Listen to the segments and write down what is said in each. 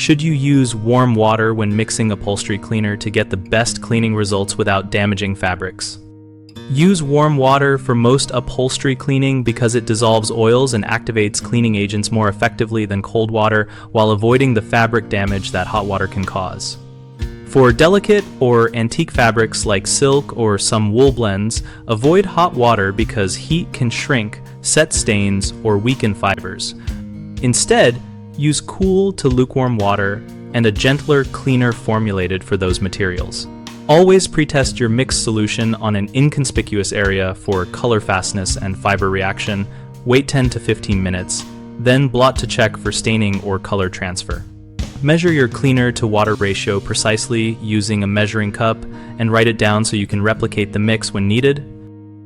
Should you use warm water when mixing upholstery cleaner to get the best cleaning results without damaging fabrics? Use warm water for most upholstery cleaning because it dissolves oils and activates cleaning agents more effectively than cold water while avoiding the fabric damage that hot water can cause. For delicate or antique fabrics like silk or some wool blends, avoid hot water because heat can shrink, set stains, or weaken fibers. Instead, use cool to lukewarm water and a gentler, cleaner formulated for those materials. Always pretest your mixed solution on an inconspicuous area for color fastness and fiber reaction. Wait 10 to 15 minutes, then blot to check for staining or color transfer. Measure your cleaner to water ratio precisely using a measuring cup and write it down so you can replicate the mix when needed.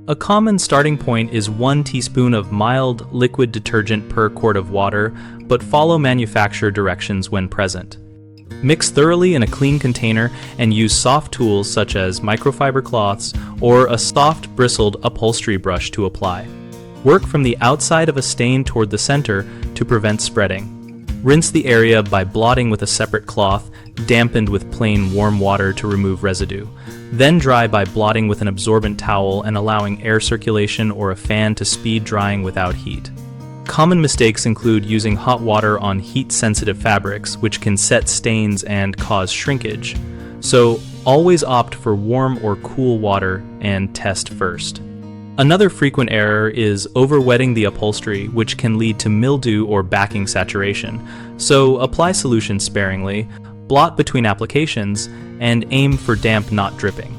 A common starting point is 1 teaspoon of mild liquid detergent per quart of water, but follow manufacturer directions when present. Mix thoroughly in a clean container and use soft tools such as microfiber cloths or a soft bristled upholstery brush to apply. Work from the outside of a stain toward the center to prevent spreading. Rinse the area by blotting with a separate cloth, dampened with plain warm water to remove residue. Then dry by blotting with an absorbent towel and allowing air circulation or a fan to speed drying without heat. Common mistakes include using hot water on heat-sensitive fabrics, which can set stains and cause shrinkage. So always opt for warm or cool water and test first. Another frequent error is overwetting the upholstery, which can lead to mildew or backing saturation. So apply solution sparingly, blot between applications, and aim for damp, not dripping.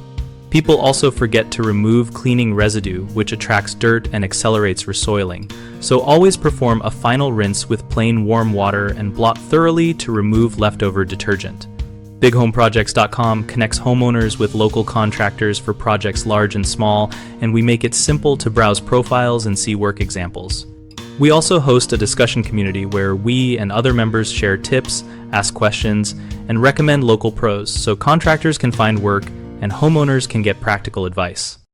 People also forget to remove cleaning residue, which attracts dirt and accelerates resoiling. So always perform a final rinse with plain warm water and blot thoroughly to remove leftover detergent. BigHomeProjects.com connects homeowners with local contractors for projects large and small, and we make it simple to browse profiles and see work examples. We also host a discussion community where we and other members share tips, ask questions, and recommend local pros so contractors can find work and homeowners can get practical advice.